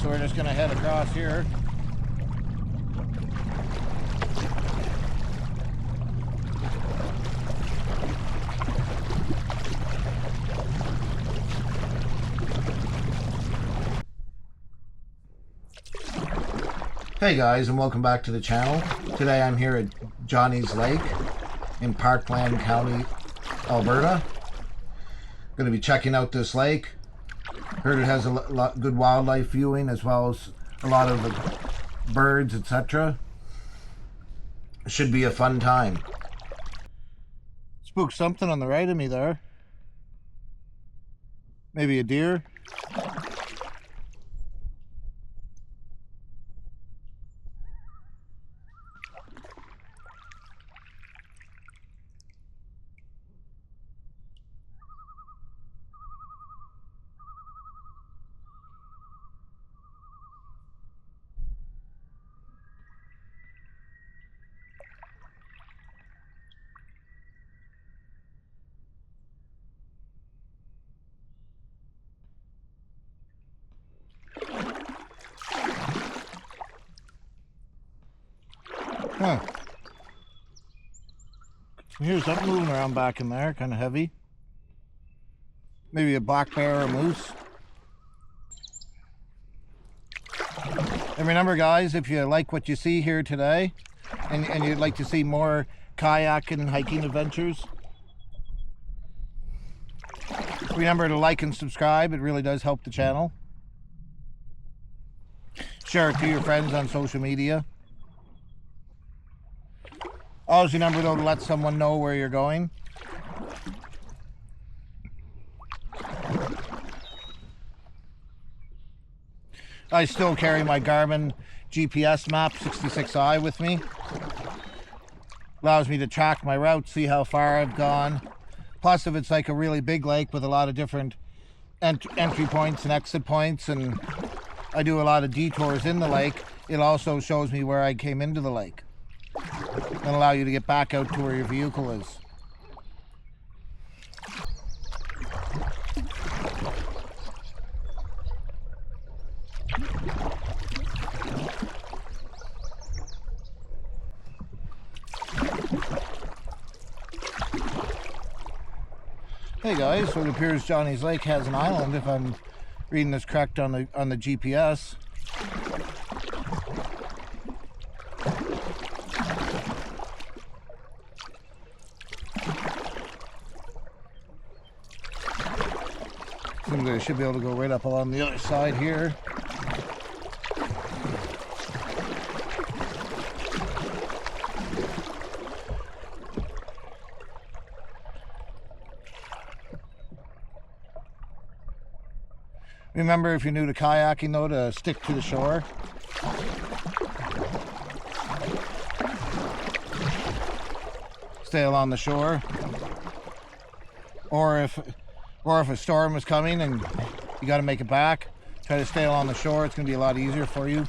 so we're just gonna head across here. Hey guys, and welcome back to the channel. Today I'm here at Johnny's Lake in Parkland County, Alberta. Going to be checking out this lake. Heard it has a lot good wildlife viewing as well as a lot of birds, etc. Should be a fun time. Spooked something on the right of me there. Maybe a deer. Huh. Here's something moving around back in there, kind of heavy. Maybe a black bear or a moose. And remember guys, if you like what you see here today, and you'd like to see more kayak and hiking adventures, remember to like and subscribe. It really does help the channel. Share it to your friends on social media. Always remember though to let someone know where you're going. I still carry my Garmin GPS map 66i with me. Allows me to track my route, see how far I've gone. Plus, if it's like a really big lake with a lot of different entry points and exit points, and I do a lot of detours in the lake, it also shows me where I came into the lake and allow you to get back out to where your vehicle is. Hey guys, so it appears Johnny's Lake has an island, if I'm reading this correct on the GPS. Seems like I should be able to go right up along the other side here. Remember, if you're new to kayaking though, to stick to the shore. Stay along the shore. Or if a storm is coming and you got to make it back, try to stay along the shore. It's going to be a lot easier for you.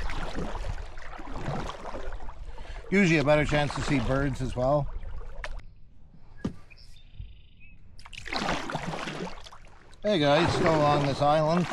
Usually a better chance to see birds as well. Hey guys, still along this island.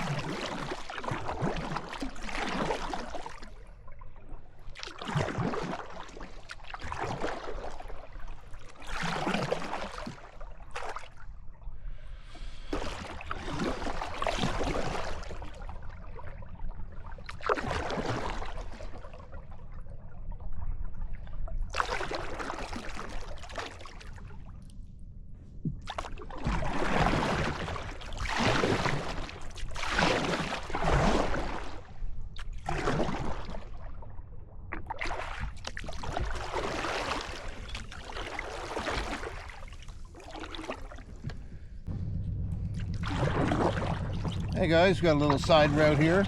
Hey guys, got a little side route here.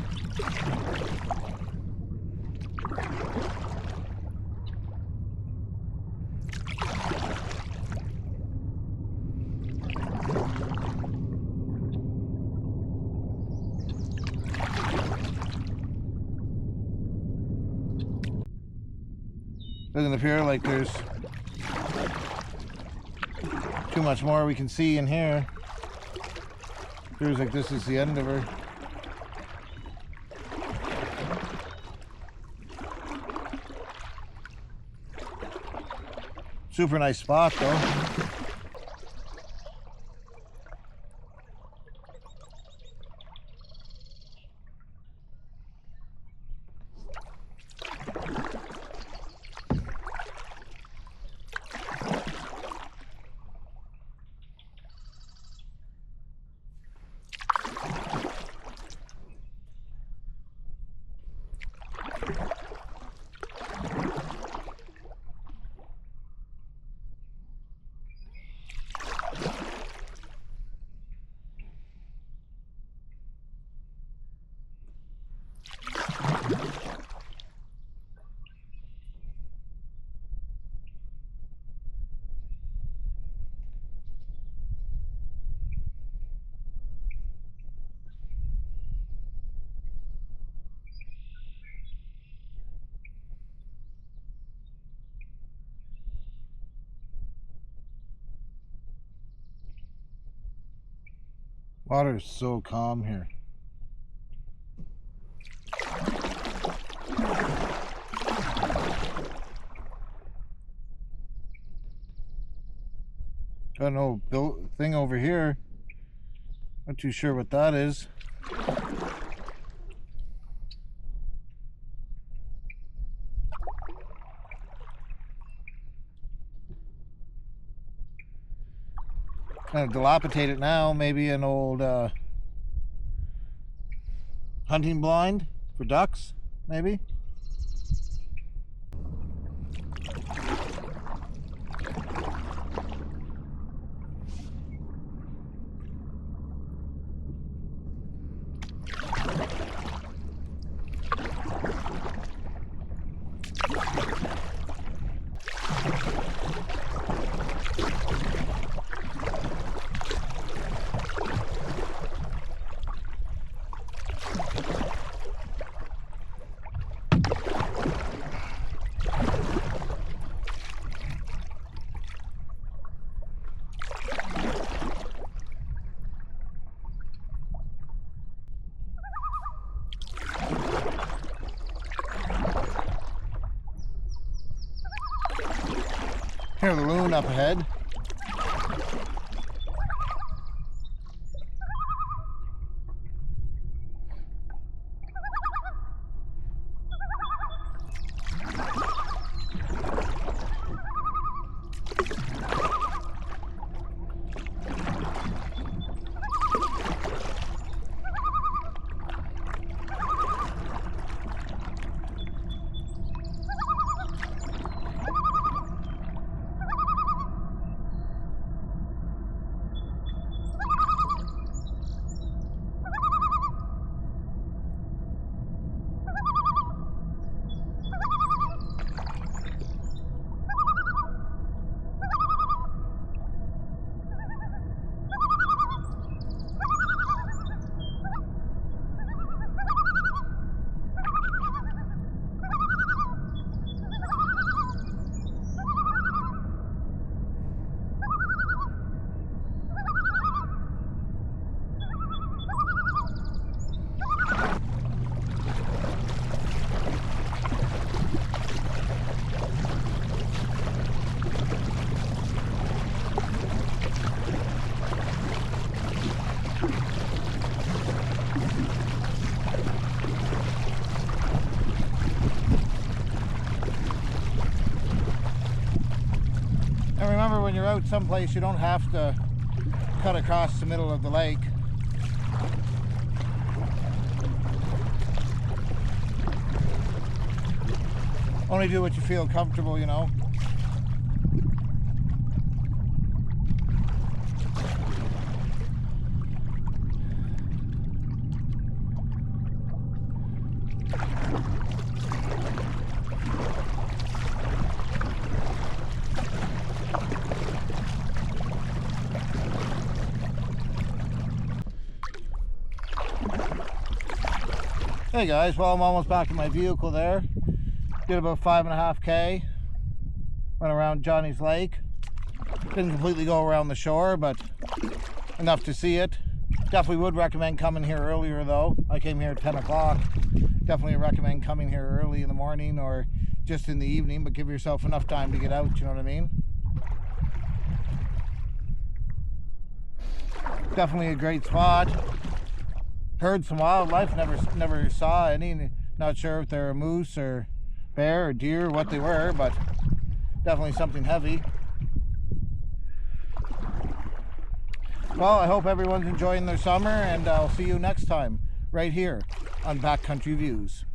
Doesn't appear like there's too much more we can see in here. Appears like this is the end of her. Super nice spot though. Water is so calm here. Got no built thing over here. Not too sure what that is. Kind of dilapidated now. Maybe an old hunting blind for ducks, maybe. Here's the loon up ahead. And remember, when you're out someplace, you don't have to cut across the middle of the lake. Only do what you feel comfortable, you know. Hey guys, well, I'm almost back in my vehicle there. Did about 5.5K. Went around Johnny's Lake. Didn't completely go around the shore, but enough to see it. Definitely would recommend coming here earlier though. I came here at 10 o'clock. Definitely recommend coming here early in the morning or just in the evening, but give yourself enough time to get out, you know what I mean? Definitely a great spot. Heard some wildlife, never saw any. Not sure if they're a moose or bear or deer or what they were, but definitely something heavy. Well, I hope everyone's enjoying their summer, and I'll see you next time right here on Backcountry Views.